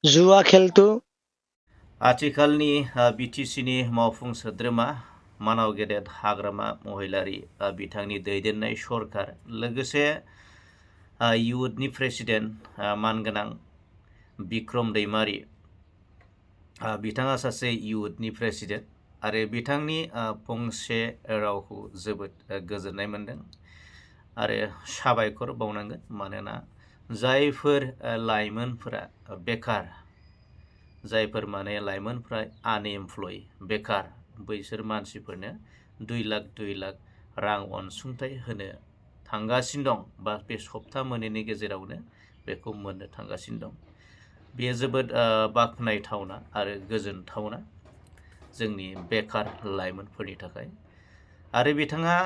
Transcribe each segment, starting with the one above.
जुवा खेलतु आथिखालनि बिटिसिनि मावफुं सोद्रोमा मानाव गेदेर हाग्रामा महिलारि बिथांनि दैदेननाय सरकार लोगोसे इयुथनि प्रेसिडेन्ट मानगोनां बिक्रम दैमारि बिथाङा सासे इयुथनि प्रेसिडेन्ट आरो बिथांनि फंसे रावखौ जोबोद गोजोननाय मोनदों आरो साबायखर बावनांगोन मानोना जायफोर लाइमोनफोरा बेकार जायफोर माने लाइमोनफ्रा आनएमप्लय बेकार बैसोर मानसिफोरनो 2 लाख रां अनसुंथाइ होनो थांगासिनो दं बा बे सप्ता मोननैनि गेजेरावनो बेखौ मोननो थांगासिनो दं। बेयो जोबोद बाख्नायथावना आरो गोजोनथावना जोंनि बेकार लाइमोनफोरनि थाखाय। आरो बिथाङा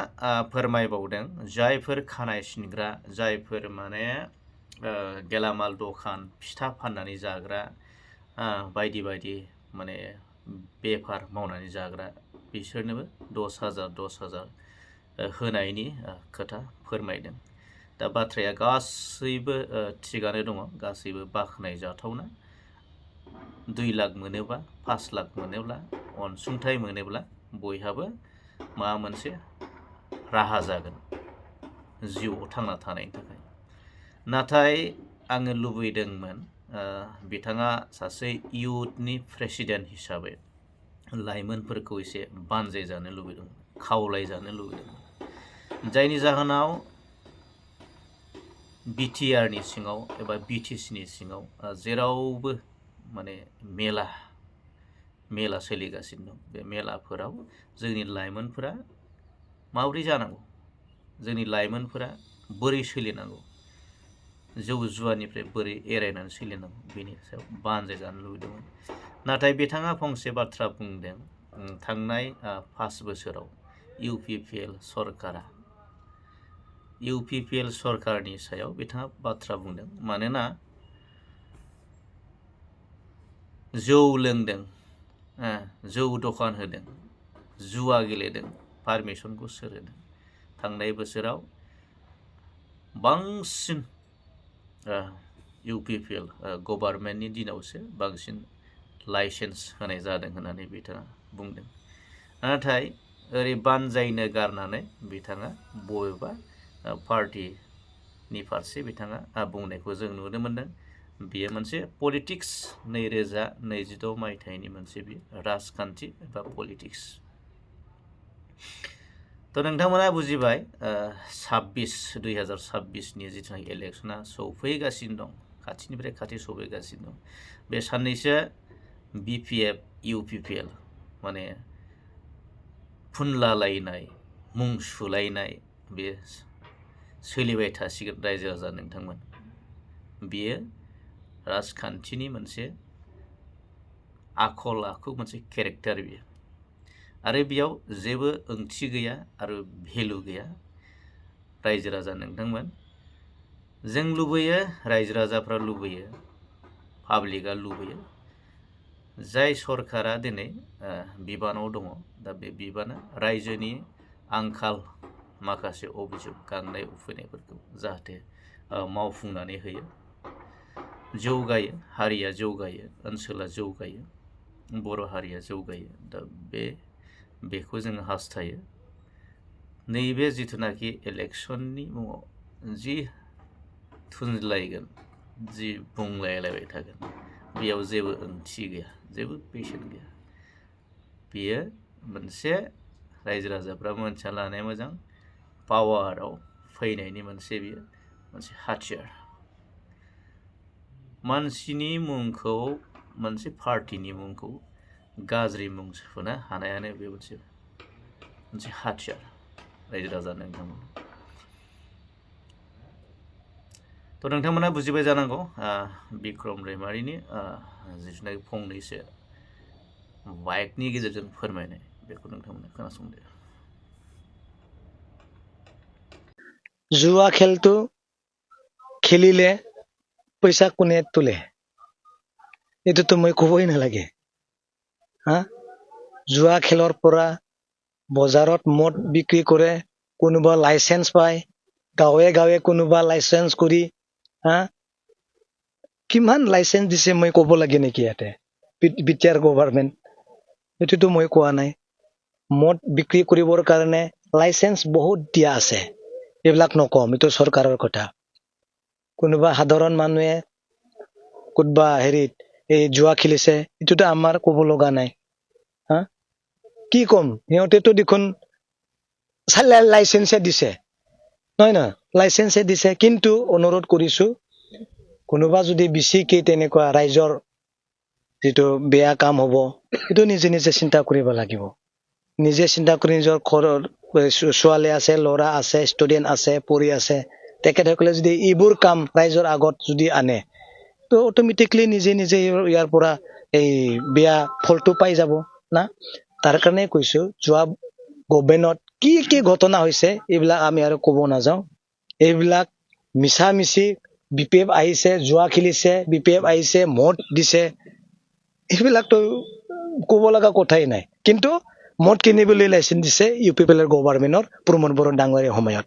फोरमायबावदों जायफोर खानाय सिनग्रा जायफोर माने गेलामाल दखान फिथा फाननानै जाग्रा बायदि बायदि माने बेफार मावनानै जाग्रा बिसोरनोबो 10,000 होनायनि खोथा फोरमायदों। दा बाथ्राया गासैबो थिगानो दङ, गासैबो बाख्नायजाथावना। 2 लाख मोनोबा 5 लाख मोनोब्ला अनसुंथाइ मोनोब्ला बयहाबो माबा मोनसे राहा जागोन जिउआव थांना थानायनि थाखाय। नाथाय आङो लुबैदोंमोन बिथाङा सासे इयुथनि प्रेसिडेन्ट हिसाबै लाइमोनफोरखौ एसे बानजायजानो लुबैदोंमोन, खावलायजानो लुबैदोंमोन, जायनि जाहोनाव बिटिआरनि सिङाव एबा बिटिसिनि सिङाव जेरावबो माने मेला सोलिगासिनो दं। बे मेलाफोराव जोंनि लाइमोनफोरा माबोरै जानांगौ, जोंनि लाइमोनफोरा बोरै सोलिनांगौ, जौ जुवानिफ्राय बोरै एरायनानै सोलिनांगौ बेनि सायाव बानजायजानो लुबैदोंमोन। नाथाय बिथाङा फंसे बाथ्रा बुंदों, थांनाय 5 बोसोराव इउपिपिएल सरकारनि सायाव बिथाङा बाथ्रा बुंदों मानोना जौ लोंदों, जौ दखान होदों, जुवा गेलेदों, पारमिसनखौ सोर होदों? थांनाय बोसोराव बांसिन इउपिपिएल गभार्नमेन्टनि दिनावसो बांसिन लाइसेन्स होनाय जादों होननानै बिथाङा बुंदों। नाथाय ओरै बानजायनो गारनानै बिथाङा बबेबा पार्टिनि फारसे बिथाङा बुंनायखौ जों नुनो मोनदों। बेयो मोनसे पलिटिक्स 2026 मायथाइनि मोनसे बे राजखान्थि एबा पलिटिक्स। थ' नोंथांमोना बुजिबाय 2026नि जिथुनाखि इलेक्सना सौफैगासिनो दं, खाथिनिफ्राय खाथि सौफैगासिनो दं। बे साननैसो बिपिएफ इउपिपिएल माने फुनलालायनाय, मुं सुलायनाय बे सोलिबाय थासिगोन रायजो राजा नोंथांमोन। बेयो राजखान्थिनि मोनसे आखल आखु, मोनसे केरेक्टार बियो। आरो बेयाव जेबो ओंथि गैया आरो भेलु गैया। रायजो राजा नोंथांमोन, जों लुबैयो, रायजो राजाफ्रा लुबैयो, पाब्लिकआ लुबैयो, जाय सरकारा दिनै बिबानाव दङ, दा बे बिबाना रायजोनि आंखाल माखासे अभिजुग गांनाय उखैनायफोरखौ जाहाथे मावफुंनानै होयो, जौगायो, हारिया जौगायो, ओनसोला जौगायो, बर' हारिया जौगायो। दा बेखौ जोङो हास्थायो। नैबे जिथुनाखि इलेक्सननि मुङाव जि थुनज्लायगोन, जि बुंलायलायबाय थागोन, बेयाव जेबो ओंथि गैया, जेबो बेसेन गैया। बेयो मोनसे रायजो राजाफ्रा मोनथिना लानाया मोजां, पावाराव फैनायनि मोनसे बेयो मोनसे हाथियार। मानसिनि मुंखौ, मोनसे पार्टिनि मुंखौ गाज्रि मुं सुनो हानायानो बे मोनसे हाथियार रायजो राजा नोंथांमोन। थ' नोंथांमोना बुजिबाय जानांगौ बिक्रम दैमारिनि जिथुनाखि फंनैसो बाइकनि गेजेरजों फोरमायनाय, बेखौ नोंथांमोना खोनासंदो। जुवा खेलतु খেলিলে পইচা কোনে তোলে, এইটোতো মই ক'বই নালাগে। জুৱা খেলৰ পৰা বজাৰত মদ বিক্ৰী কৰে, কোনোবা লাইচেন্স পায়, গাঁৱে গাঁৱে কোনোবা লাইচেন্স কৰি কিমান লাইচেঞ্চ দিছে মই ক'ব লাগে নেকি ইয়াতে বিটিআৰ গভৰ্ণমেণ্ট এইটোতো মই কোৱা নাই মদ বিক্ৰী কৰিবৰ কাৰণে লাইচেঞ্চ বহুত দিয়া আছে এইবিলাক নকম এইটো চৰকাৰৰ কথা কোনোবা সাধাৰণ মানুহে কোনোবা হেৰিত এই জুৱা খেলিছে এইটোতো আমাৰ ক'ব লগা নাই হা কি কম সিহঁতেতো দেখোন লাইচেঞ্চে দিছে নহয় নহয় লাইচেঞ্চে দিছে কিন্তু অনুৰোধ কৰিছো কোনোবা যদি বেছিকে তেনেকুৱা ৰাইজৰ যিটো বেয়া কাম হ'ব সেইটো নিজে নিজে চিন্তা কৰিব লাগিব নিজে চিন্তা কৰি নিজৰ ঘৰৰ ছোৱালী আছে ল'ৰা আছে ষ্টুডেণ্ট আছে পঢ়ি আছে তেখেতসকলে যদি এইবোৰ কাম ৰাইজৰ আগত যদি আনে তো অট'মেটিকলি নিজে নিজে ইয়াৰ পৰা এই বেয়া ফলটো পাই যাব না তাৰ কাৰণে কৈছো যোৱা গভৰ্ণমেণ্টত কি ঘটনা হৈছে এইবিলাক আমি আৰু ক'ব নাযাওঁ এইবিলাক মিছা মিছি BPF আহিছে জুৱা খেলিছে BPF আহিছে মদ দিছে এইবিলাকতো ক'ব লগা কথাই নাই কিন্তু মদ কিনিবলৈ লাইচেঞ্চ দিছে UPPL গভৰ্ণমেণ্টৰ প্ৰমোদ বড়ো ডাঙৰীয়া সময়ত